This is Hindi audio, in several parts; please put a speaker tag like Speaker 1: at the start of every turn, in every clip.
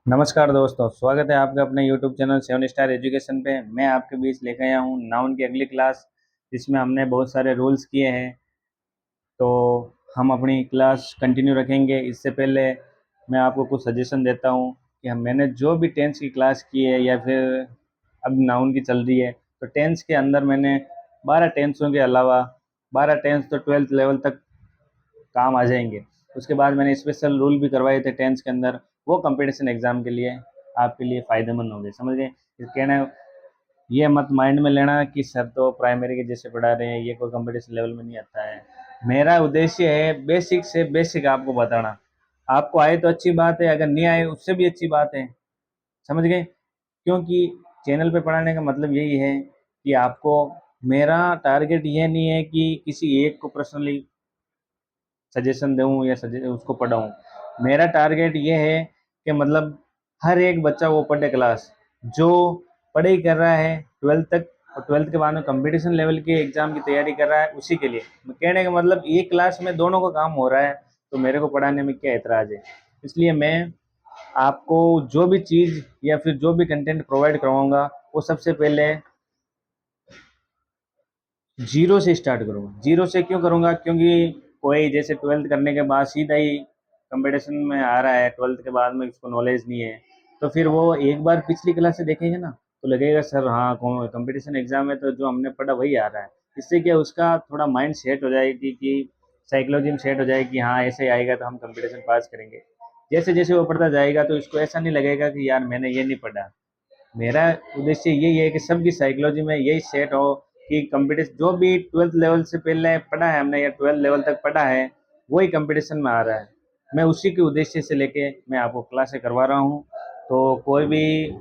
Speaker 1: नमस्कार दोस्तों, स्वागत है आपका अपने YouTube चैनल 7 स्टार एजुकेशन पे। मैं आपके बीच लेकर आया हूँ नाउन की अगली क्लास, जिसमें हमने बहुत सारे रूल्स किए हैं। तो हम अपनी क्लास कंटिन्यू रखेंगे। इससे पहले मैं आपको कुछ सजेशन देता हूँ कि मैंने जो भी टेंस की क्लास की है या फिर अब नाउन की चल रही है, तो टेंस के अंदर मैंने 12 टेंसों के अलावा 12 टेंस तो 12th लेवल तक काम आ जाएंगे। उसके बाद मैंने स्पेशल रूल भी करवाए थे टेंस के अंदर, वो कंपटीशन एग्जाम के लिए आपके लिए फ़ायदेमंद होंगे। समझ गए? कहना ये मत माइंड में लेना कि सर तो प्राइमरी के जैसे पढ़ा रहे हैं, ये कोई कंपटीशन लेवल में नहीं आता है। मेरा उद्देश्य है बेसिक से बेसिक आपको बताना। आपको आए तो अच्छी बात है, अगर नहीं आए उससे भी अच्छी बात है। समझ गए? क्योंकि चैनल पे पढ़ाने का मतलब यही है कि आपको, मेरा टारगेट ये नहीं है कि किसी एक को पर्सनली सजेशन दूँ या उसको पढ़ाऊँ। मेरा टारगेट ये है कि मतलब हर एक बच्चा वो पढ़े क्लास, जो पढ़ाई कर रहा है 12th तक और 12th के बाद में कंपटीशन लेवल के एग्ज़ाम की तैयारी कर रहा है, उसी के लिए। कहने का मतलब एक क्लास में दोनों का काम हो रहा है, तो मेरे को पढ़ाने में क्या एतराज़ है। इसलिए मैं आपको जो भी चीज़ या फिर जो भी कंटेंट प्रोवाइड करवाऊँगा, वो सबसे पहले जीरो से स्टार्ट करूँगा। जीरो से क्यों करूँगा? क्योंकि कोई जैसे 12th करने के बाद सीधा ही कंपटीशन में आ रहा है, 12th के बाद में उसको नॉलेज नहीं है, तो फिर वो एक बार पिछली क्लास से देखेंगे ना, तो लगेगा सर हाँ कंपटीशन एग्जाम में तो जो हमने पढ़ा वही आ रहा है। इससे क्या उसका थोड़ा माइंड सेट हो जाएगी कि साइकोलॉजी में सेट हो जाएगी कि हाँ ऐसे आएगा तो हम कंपटीशन पास करेंगे। जैसे जैसे वो पढ़ता जाएगा तो इसको ऐसा नहीं लगेगा कि यार मैंने ये नहीं पढ़ा। मेरा उद्देश्य यही है कि सबकी साइकोलॉजी में यही सेट हो कि कंपटीशन जो भी 12th लेवल से पहले पढ़ा है हमने या 12th लेवल तक पढ़ा है, वही कंपटीशन में आ रहा है। मैं उसी के उद्देश्य से लेके मैं आपको क्लासें करवा रहा हूँ। तो कोई भी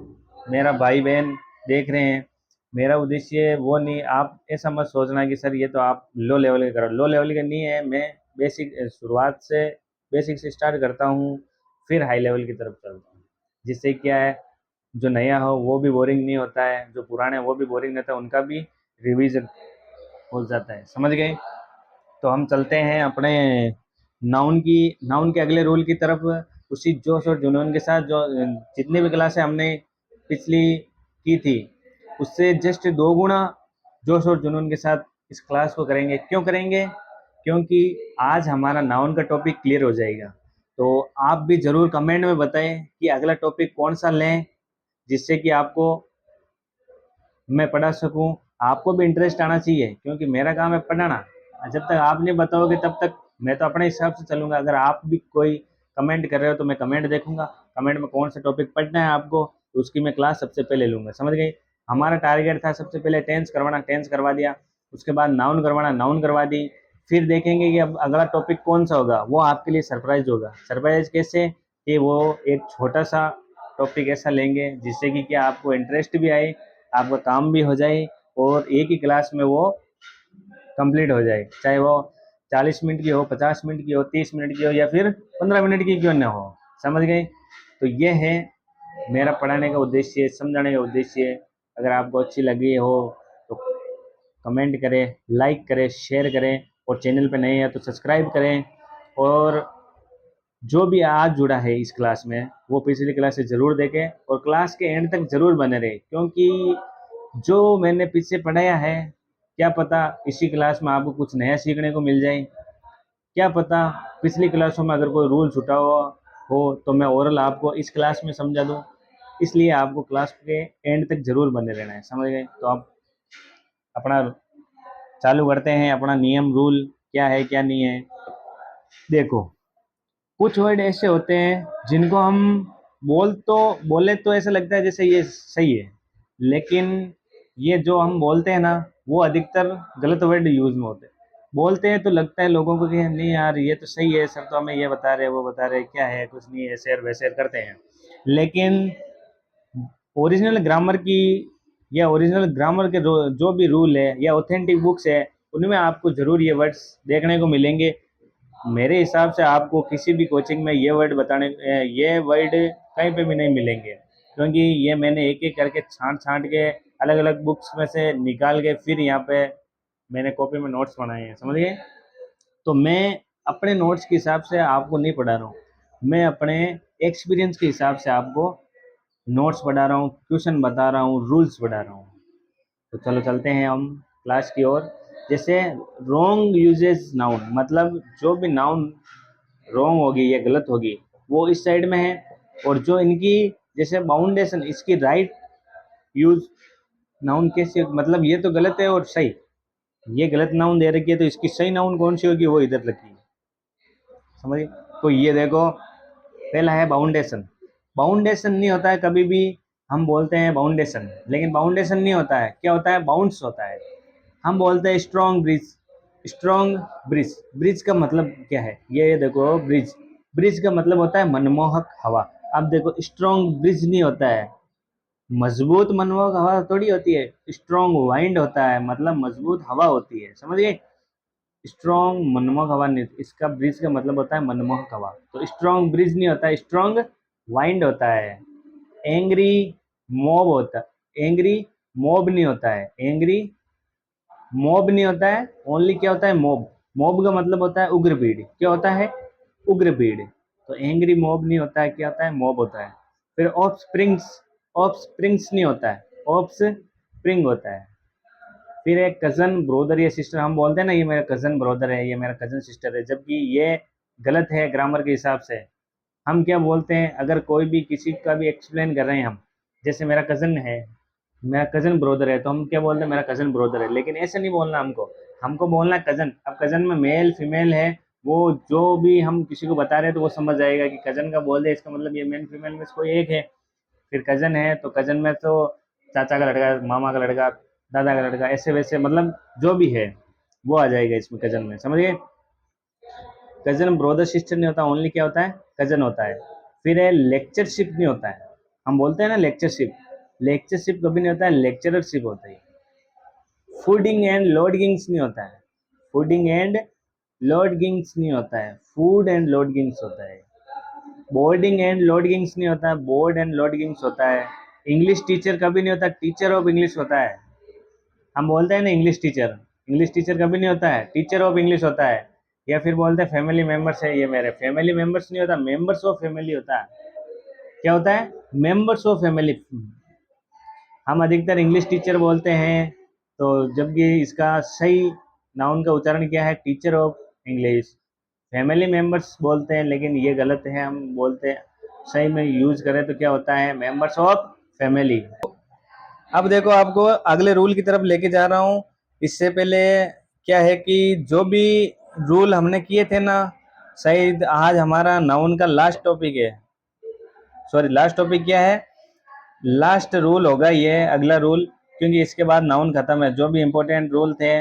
Speaker 1: मेरा भाई बहन देख रहे हैं, मेरा उद्देश्य वो नहीं, आप ऐसा मत सोचना कि सर ये तो आप लो लेवल के करो। लो लेवल का नहीं है, मैं बेसिक शुरुआत से बेसिक से स्टार्ट करता हूँ, फिर हाई लेवल की तरफ चलता हूँ। जिससे क्या है, जो नया हो वो भी बोरिंग नहीं होता है, जो पुराने वो भी बोरिंग नहीं होता, उनका भी रिवीजन हो जाता है। समझ गए? तो हम चलते हैं अपने नाउन के अगले रूल की तरफ। उसी जोश और जुनून के साथ जो जितनी भी क्लासें हमने पिछली की थी, उससे जस्ट 2 गुना जोश और जुनून के साथ इस क्लास को करेंगे। क्यों करेंगे? क्योंकि आज हमारा नाउन का टॉपिक क्लियर हो जाएगा। तो आप भी ज़रूर कमेंट में बताएं कि अगला टॉपिक कौन सा लें, जिससे कि आपको मैं पढ़ा सकूं। आपको भी इंटरेस्ट आना चाहिए, क्योंकि मेरा काम है पढ़ाना। जब तक आप नहीं बताओगे तब तक मैं तो अपने हिसाब से चलूंगा। अगर आप भी कोई कमेंट कर रहे हो तो मैं कमेंट देखूंगा, कमेंट में कौन सा टॉपिक पढ़ना है आपको, तो उसकी मैं क्लास सबसे पहले लूंगा। समझ गए? हमारा टारगेट था सबसे पहले टेंस करवाना, टेंस करवा दिया। उसके बाद नाउन करवाना, नाउन करवा दी। फिर देखेंगे कि अब अगला टॉपिक कौन सा होगा, वो आपके लिए सरप्राइज होगा। सरप्राइज कैसे? कि वो एक छोटा सा टॉपिक ऐसा लेंगे जिससे कि क्या आपको इंटरेस्ट भी आए, आपका काम भी हो जाए, और एक ही क्लास में वो कंप्लीट हो जाए। चाहे वो 40 मिनट की हो, 50 मिनट की हो, 30 मिनट की हो, या फिर 15 मिनट की क्यों ना हो। समझ गए? तो ये है मेरा पढ़ाने का उद्देश्य, समझाने का उद्देश्य। अगर आपको अच्छी लगी हो तो कमेंट करें, लाइक करें, शेयर करें, और चैनल पे नए हैं तो सब्सक्राइब करें। और जो भी आज जुड़ा है इस क्लास में, वो पिछली क्लास से ज़रूर देखें और क्लास के एंड तक ज़रूर बने रहे, क्योंकि जो मैंने पीछे पढ़ाया है, क्या पता इसी क्लास में आपको कुछ नया सीखने को मिल जाए। क्या पता पिछली क्लासों में अगर कोई रूल छूटा हुआ हो तो मैं ओरल आपको इस क्लास में समझा दूँ। इसलिए आपको क्लास के एंड तक ज़रूर बने रहना है। समझ गए? तो आप अपना चालू करते हैं। अपना नियम रूल क्या है क्या नहीं है, देखो। कुछ वर्ड ऐसे होते हैं जिनको हम बोले तो ऐसा लगता है जैसे ये सही है, लेकिन ये जो हम बोलते हैं ना, वो अधिकतर गलत वर्ड यूज में होते हैं। बोलते हैं तो लगता है लोगों को कि नहीं यार ये तो सही है, सर तो हमें ये बता रहे हैं, वो बता रहे हैं, क्या है कुछ नहीं, ऐसे और वैसे करते हैं। लेकिन ओरिजिनल ग्रामर की या ओरिजिनल ग्रामर के जो भी रूल है या ऑथेंटिक बुक्स है, उनमें आपको ज़रूर ये वर्ड्स देखने को मिलेंगे। मेरे हिसाब से आपको किसी भी कोचिंग में ये वर्ड कहीं पे भी नहीं मिलेंगे, क्योंकि ये मैंने एक एक करके छांट छांट के अलग अलग बुक्स में से निकाल के फिर यहाँ पे मैंने कॉपी में नोट्स बनाए हैं। समझ गए? तो मैं अपने नोट्स के हिसाब से आपको नहीं पढ़ा रहा हूँ, मैं अपने एक्सपीरियंस के हिसाब से आपको नोट्स पढ़ा रहा हूँ, क्वेश्चन बता रहा हूँ, रूल्स पढ़ा रहा हूँ। तो चलो चलते हैं हम क्लास की ओर। जैसे रॉन्ग यूजेज नाउन, मतलब जो भी नाउन रॉन्ग होगी या गलत होगी वो इस साइड में है, और जो इनकी जैसे बाउंडेशन, इसकी राइट यूज नाउन कैसे, मतलब ये तो गलत है और सही, ये गलत नाउन दे रखी है तो इसकी सही नाउन कौन सी होगी वो इधर रखी है, समझिए। तो ये देखो, पहला है बाउंडेशन। बाउंडेशन नहीं होता है कभी भी, हम बोलते हैं बाउंडेशन, लेकिन बाउंडेशन नहीं होता है, क्या होता है, बाउंड्स होता है। हम बोलते हैं strong bridge, strong bridge. Bridge का मतलब क्या है, ये देखो ब्रिज, ब्रिज का मतलब होता है मनमोहक हवा। अब देखो स्ट्रॉन्ग ब्रिज नहीं होता है, मजबूत मनमोहक हवा थोड़ी होती है, स्ट्रॉन्ग वाइंड होता है, मतलब मजबूत हवा होती है, समझिए। स्ट्रॉन्ग मनमोहक हवा नहीं, इसका ब्रिज का मतलब होता है मनमोहक हवा। तो स्ट्रॉन्ग ब्रिज नहीं होता है, स्ट्रॉन्ग वाइंड होता है। एंग्री मॉब होता है, एंग्री मॉब नहीं होता है, एंग्री मॉब नहीं होता है, ओनली क्या होता है, मॉब। मॉब का मतलब होता है उग्र भीड़, क्या होता है, उग्र भीड़। तो एंग्री मॉब नहीं होता है, क्या होता है, मॉब होता है। फिर ऑफ स्प्रिंग्स, ऑफ स्प्रिंग्स नहीं होता है, ऑफ स्प्रिंग होता है। फिर एक कजन ब्रोदर या सिस्टर, हम बोलते हैं ना ये मेरा कजन ब्रोदर है, ये मेरा कजन सिस्टर है, जबकि ये गलत है ग्रामर के हिसाब से। हम क्या बोलते हैं, अगर कोई भी किसी का भी एक्सप्लेन कर रहे हैं हम, जैसे मेरा कजन है, मेरा कजन ब्रोदर है, तो हम क्या बोलते हैं, मेरा कजन ब्रोदर है, लेकिन ऐसे नहीं बोलना हमको, हमको बोलना कजन। अब कजन में मेल फीमेल है, वो जो भी हम किसी को बता रहे हैं तो वो समझ जाएगा कि कजन का बोल दे, इसका मतलब ये मेल फीमेल में से कोई एक है। फिर कजन है तो कजन में तो चाचा का लड़का, मामा का लड़का, दादा का लड़का, ऐसे वैसे मतलब जो भी है वो आ जाएगा इसमें कजन में, समझिए। कजन ब्रदर सिस्टर नहीं होता, ओनली क्या होता है, कजन होता है। फिर है लेक्चरशिप नहीं होता है, हम बोलते हैं ना लेक्चरशिप, लेक्चरशिप कभी नहीं होता है, लेक्चररशिप होता है। फूडिंग एंड लोडगिंग्स नहीं होता है, फूडिंग एंड लोडगिंग्स नहीं होता है, फूड एंड लोडगिंग्स होता है। बोर्डिंग एंड लोडगिंग्स नहीं होता है, बोर्ड एंड लोडगिंग्स होता है। इंग्लिश टीचर कभी नहीं होता, टीचर ऑफ इंग्लिश होता है। हम बोलते हैं ना इंग्लिश टीचर, इंग्लिश टीचर कभी नहीं होता है, टीचर ऑफ इंग्लिश होता है। या फिर बोलते हैं फैमिली मेंबर्स है ये मेरे, फैमिली मेंबर्स नहीं होता, मेंबर्स ऑफ फैमिली होता है। क्या होता है, मेंबर्स ऑफ फैमिली। हम अधिकतर इंग्लिश टीचर बोलते हैं, तो जबकि इसका सही नाउन का उच्चारण क्या है, teacher of English. Family members बोलते हैं लेकिन ये गलत है, हम बोलते हैं सही में यूज करें तो क्या होता है, मेंबर्स ऑफ फैमिली। अब देखो आपको अगले रूल की तरफ लेके जा रहा हूँ। इससे पहले क्या है कि जो भी रूल हमने किए थे ना, शायद आज हमारा नाउन का लास्ट टॉपिक है, सॉरी लास्ट टॉपिक क्या है, लास्ट रूल होगा ये अगला रूल, क्योंकि इसके बाद नाउन खत्म है। जो भी इम्पोर्टेंट रूल थे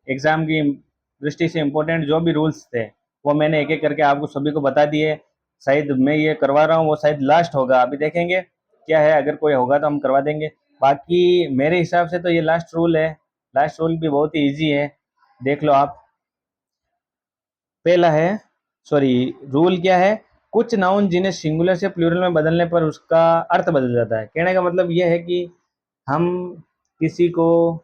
Speaker 1: एग्जाम की दृष्टि से, इम्पोर्टेंट जो भी रूल्स थे वो मैंने एक एक करके आपको सभी को बता दिए। शायद मैं ये करवा रहा हूँ वो शायद लास्ट होगा, अभी देखेंगे क्या है, अगर कोई होगा तो हम करवा देंगे। बाकी मेरे हिसाब से तो ये लास्ट रूल है। लास्ट रूल भी बहुत ही ईजी है, देख लो आप। पहला है, सॉरी, रूल क्या है, कुछ नाउन जिन्हें सिंगुलर से प्लूरल में बदलने पर उसका अर्थ बदल जाता है। कहने का मतलब यह है कि हम किसी को,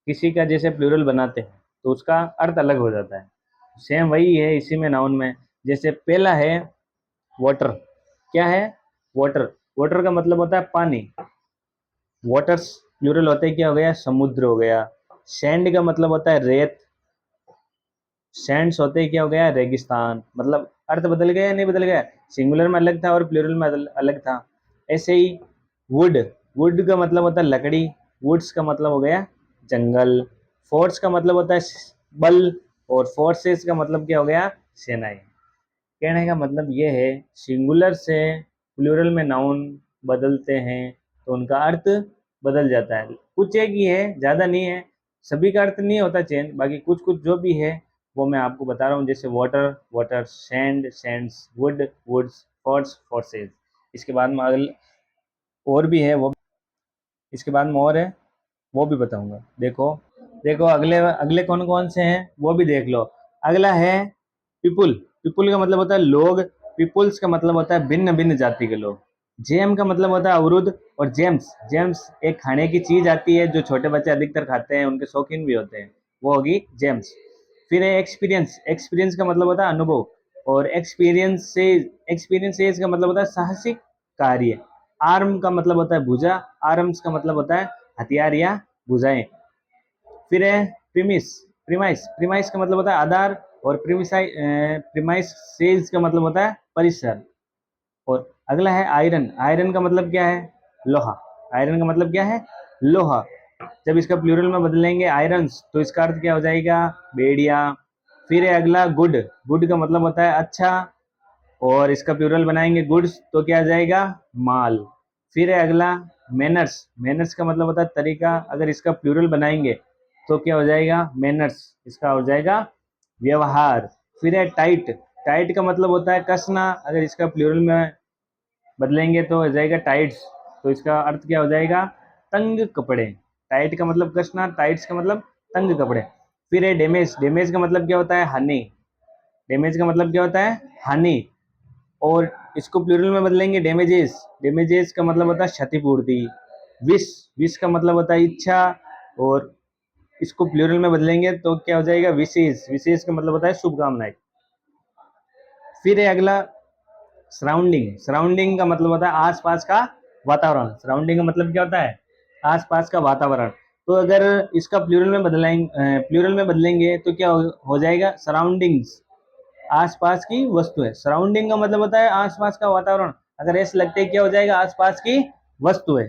Speaker 1: किसी का जैसे प्लूरल बनाते हैं तो उसका अर्थ अलग हो जाता है। सेम वही है इसी में नाउन में। जैसे पहला है वाटर, क्या है, वाटर। वाटर का मतलब होता है पानी, वाटर्स प्लूरल होते हैं, क्या हो गया, समुद्र हो गया। सैंड का मतलब होता है रेत, सैंड्स होते हैं, क्या हो गया, रेगिस्तान। मतलब अर्थ बदल गया या नहीं बदल गया, सिंगुलर में अलग था और प्लूरल में अलग था। ऐसे ही वुड, वुड का मतलब होता है लकड़ी, वुड्स का मतलब हो गया जंगल। फोर्स का मतलब होता है बल, और फोर्सेस का मतलब क्या हो गया, सेनाएं। कहने का मतलब ये है, सिंगुलर से प्लूरल में नाउन बदलते हैं तो उनका अर्थ बदल जाता है। कुछ एक ही है, ज़्यादा नहीं है, सभी का अर्थ नहीं होता चेंज, बाकी कुछ कुछ जो भी है वो मैं आपको बता रहा हूँ। जैसे water, water, sand, sands, wood, woods, force, forces. इसके बाद में और भी है वो, इसके बाद में और है वो भी बताऊंगा। देखो देखो अगले अगले कौन कौन से हैं वो भी देख लो। अगला है पीपुल, पीपुल का मतलब होता है लोग, पीपुल्स का मतलब होता है भिन्न भिन्न जाति के लोग। जेम का मतलब होता है अवरुद्ध, और जेम्स, जेम्स एक खाने की चीज आती है जो छोटे बच्चे अधिकतर खाते हैं, उनके शौकीन भी होते हैं, वो होगी जेम्स। फिर है एक्सपीरियंस, एक्सपीरियंस का मतलब होता है अनुभव, और एक्सपीरियंसेस का मतलब होता है साहसिक कार्य। आर्म का मतलब होता है भुजा, आर्म्स का मतलब होता है हथियार या भुजाएं। फिर है प्रीमिस, प्रीमाइस का मतलब होता है आधार, और प्रीमाइस सेल्स का मतलब होता है परिसर। और अगला है आयरन, आयरन का मतलब क्या है? लोहा। आयरन का मतलब क्या है? लोहा। जब इसका प्लूरल में बदलेंगे आयरन्स तो इसका अर्थ क्या हो जाएगा? बेड़िया। फिर है अगला गुड, गुड का मतलब होता है अच्छा, और इसका प्लूरल बनाएंगे गुड्स तो क्या आ जाएगा? माल। फिर है अगला मैनर्स, मैनर्स का मतलब होता है तरीका, अगर इसका प्लूरल बनाएंगे तो क्या हो जाएगा? मैनर्स, इसका हो जाएगा व्यवहार। फिर है टाइट, टाइट का मतलब होता है कसना, अगर इसका प्लूरल में बदलेंगे तो हो जाएगा टाइट्स, तो इसका अर्थ क्या हो जाएगा? तंग कपड़े। टाइट का मतलब कसना, टाइट्स का मतलब तंग कपड़े। फिर है डैमेज, डैमेज का मतलब क्या होता है? हानि। डैमेज का मतलब क्या होता है? हानि। और इसको प्लूरल में बदलेंगे डैमेजेस, डैमेजेस का मतलब होता है क्षतिपूर्ति। विश, विश का मतलब होता है इच्छा, और इसको प्लूरल में बदलेंगे तो क्या हो जाएगा? विशेष, विशेष का मतलब होता है शुभकामनाएं। फिर है अगला सराउंडिंग, सराउंडिंग का मतलब होता है आसपास का वातावरण। सराउंडिंग का मतलब क्या होता है? आसपास का वातावरण। तो अगर इसका प्लूरल में बदलेंगे, प्लूरल में बदलेंगे तो क्या हो जाएगा? सराउंडिंग्स, आसपास की वस्तु है। सराउंडिंग का मतलब होता है आसपास का वातावरण, अगर ऐसे लगते हैं क्या हो जाएगा? आसपास की वस्तु है।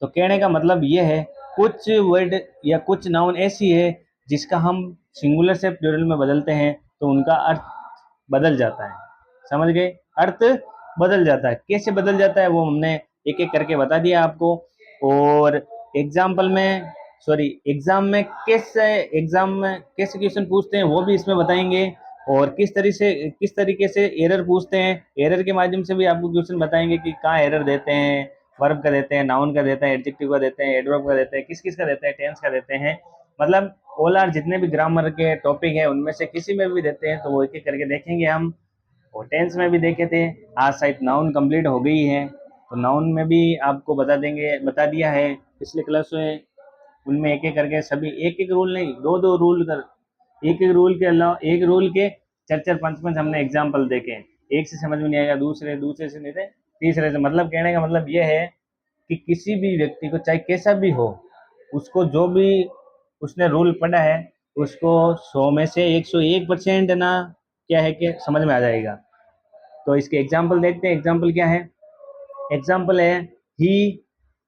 Speaker 1: तो कहने का मतलब ये है, कुछ वर्ड या कुछ नाउन ऐसी है जिसका हम सिंगुलर से प्लूरल में बदलते हैं तो उनका अर्थ बदल जाता है। समझ गए? अर्थ बदल जाता है। कैसे बदल जाता है वो हमने एक एक करके बता दिया आपको। और एग्जाम्पल में, सॉरी, एग्जाम में कैसे क्वेश्चन पूछते हैं वो भी इसमें बताएंगे, और किस तरीके से एरर पूछते हैं, एरर के माध्यम से भी आपको क्वेश्चन बताएंगे कि कहाँ एरर देते हैं। वर्ब का देते हैं, नाउन का देते हैं, एडजेक्टिव का देते हैं, एडवर्ब का देते हैं, किस किस का देते हैं, टेंस का देते हैं, मतलब ऑल आर जितने भी ग्रामर के टॉपिक है उनमें से किसी में भी देते हैं, तो वो एक एक करके देखेंगे हम। और टेंस में भी देखे थे। आज शायद नाउन कंप्लीट हो गई है, तो नाउन में भी आपको बता दिया है पिछले क्लास में। उनमें एक एक करके सभी, एक एक रूल नहीं, दो दो रूल कर, एक एक रूल के अलावा एक रूल के चार चार पांच पांच हमने एग्जाम्पल देखे हैं। एक से समझ में नहीं आएगा, दूसरे दूसरे से नहीं थे, तीसरे से। मतलब कहने का मतलब यह है कि किसी भी व्यक्ति को चाहे कैसा भी हो, उसको जो भी उसने रूल पढ़ा है उसको 100 में से 101% ना क्या है कि समझ में आ जाएगा। तो इसके एग्जाम्पल देखते हैं। एग्जाम्पल क्या है? एग्जाम्पल है he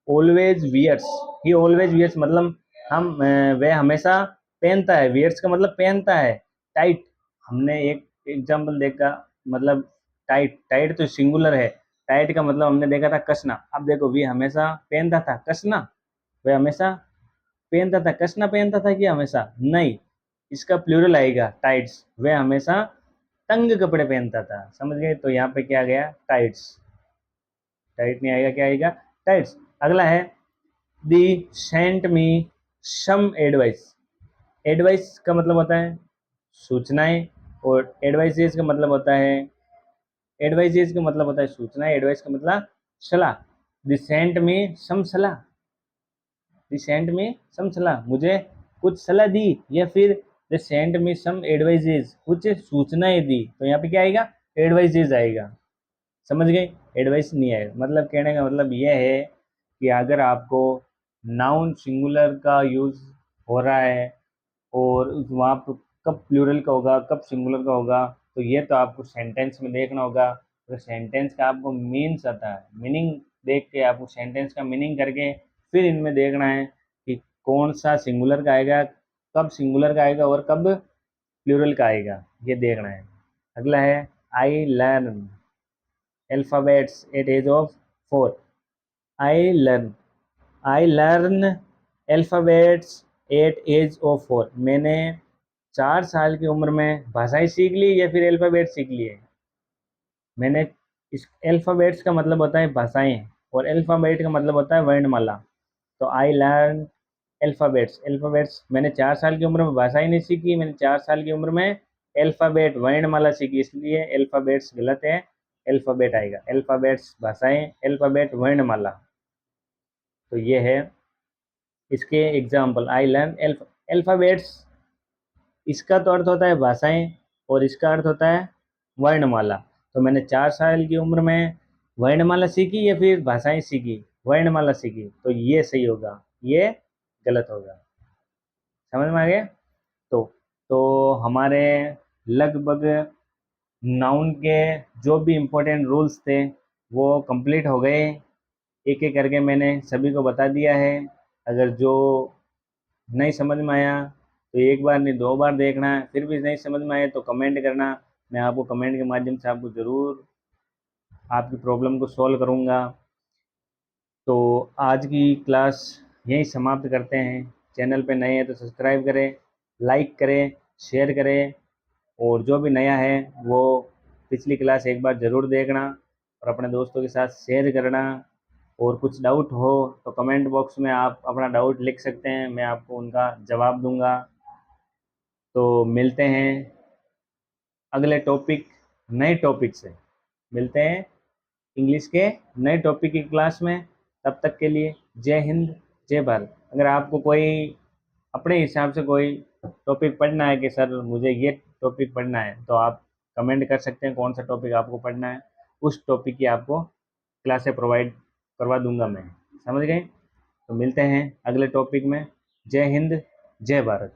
Speaker 1: always wears. He always wears मतलब वह हमेशा पहनता है। वियर्स का मतलब पहनता है। टाइट, हमने एक एग्जाम्पल देखा, मतलब टाइट, टाइट तो सिंगुलर है। टाइट का मतलब हमने देखा था कसना। अब देखो, वे हमेशा पहनता था, कसना, वह हमेशा पहनता था, कसना पहनता था कि हमेशा नहीं, इसका प्लूरल आएगा टाइट्स। वह हमेशा तंग कपड़े पहनता था। समझ गए? तो यहाँ पे क्या आ गया? टाइट्स। टाइट नहीं आएगा, क्या आएगा? टाइट्स। अगला है the sent me some advice. Advice का मतलब होता है सूचनाएं, और एडवाइसेस का मतलब होता है, एडवाइसेस का मतलब होता है सूचना, एडवाइस का मतलब सलाह। दी सेंट में सम सलाह, दी सेंट में सम सलाह, मुझे कुछ सलाह दी, या फिर द सेंट में सम एडवाइजेज, कुछ सूचनाएं दी। तो यहाँ पे क्या आएगा? एडवाइजेज आएगा। समझ गए? एडवाइस नहीं आएगा। मतलब कहने का मतलब यह है कि अगर आपको नाउन सिंगुलर का यूज हो रहा है और वहाँ पर कब प्लूरल का होगा कब सिंगुलर का होगा, तो ये तो आपको सेंटेंस में देखना होगा। तो सेंटेंस का आपको मीन्स आता है, मीनिंग देख के आपको सेंटेंस का मीनिंग करके फिर इनमें देखना है कि कौन सा सिंगुलर का आएगा, कब सिंगुलर का आएगा और कब प्लूरल का आएगा, ये देखना है। अगला है I learn alphabets at age of 4. I learn, I learn alphabets at age of 4. मैंने 4 साल की उम्र में भाषाएं सीख ली या फिर अल्फ़ाबेट सीख लिए। मैंने इस अल्फ़ाबेट्स का मतलब होता है भाषाएं, और अल्फ़ाबेट का मतलब होता है वर्णमाला। तो आई लर्न अल्फ़ाबेट्स, अल्फ़ाबेट्स मैंने 4 साल की उम्र में भाषाएं नहीं सीखी, मैंने 4 साल की उम्र में अल्फ़ाबेट वर्णमाला सीखी, इसलिए अल्फ़ाबेट्स गलत है, अल्फ़ाबेट आएगा। अल्फ़ाबेट्स भाषाएं, अल्फ़ाबेट वर्णमाला। तो ये है इसके एग्जाम्पल। आई लर्न अल्फ़ाबेट्स, इसका तो अर्थ होता है भाषाएं और इसका अर्थ होता है वर्णमाला। तो मैंने 4 साल की उम्र में वर्णमाला सीखी या फिर भाषाएं सीखी? वर्णमाला सीखी, तो ये सही होगा, ये गलत होगा। समझ में आ गया? तो हमारे लगभग नाउन के जो भी इम्पोर्टेंट रूल्स थे वो कंप्लीट हो गए। एक एक करके मैंने सभी को बता दिया है। अगर जो नहीं समझ में आया तो एक बार नहीं 2 बार देखना, फिर भी नहीं समझ में आए तो कमेंट करना। मैं आपको कमेंट के माध्यम से आपको ज़रूर आपकी प्रॉब्लम को सॉल्व करूँगा। तो आज की क्लास यहीं समाप्त करते हैं। चैनल पे नए हैं तो सब्सक्राइब करें, लाइक करें, शेयर करें, और जो भी नया है वो पिछली क्लास एक बार ज़रूर देखना और अपने दोस्तों के साथ शेयर करना। और कुछ डाउट हो तो कमेंट बॉक्स में आप अपना डाउट लिख सकते हैं, मैं आपको उनका जवाब दूंगा। तो मिलते हैं अगले टॉपिक, नए टॉपिक से मिलते हैं इंग्लिश के नए टॉपिक की क्लास में। तब तक के लिए जय हिंद, जय भारत। अगर आपको कोई अपने हिसाब से कोई टॉपिक पढ़ना है कि सर मुझे ये टॉपिक पढ़ना है, तो आप कमेंट कर सकते हैं कौन सा टॉपिक आपको पढ़ना है। उस टॉपिक की आपको क्लासें प्रोवाइड करवा दूंगा मैं। समझ गए? तो मिलते हैं अगले टॉपिक में। जय हिंद, जय भारत।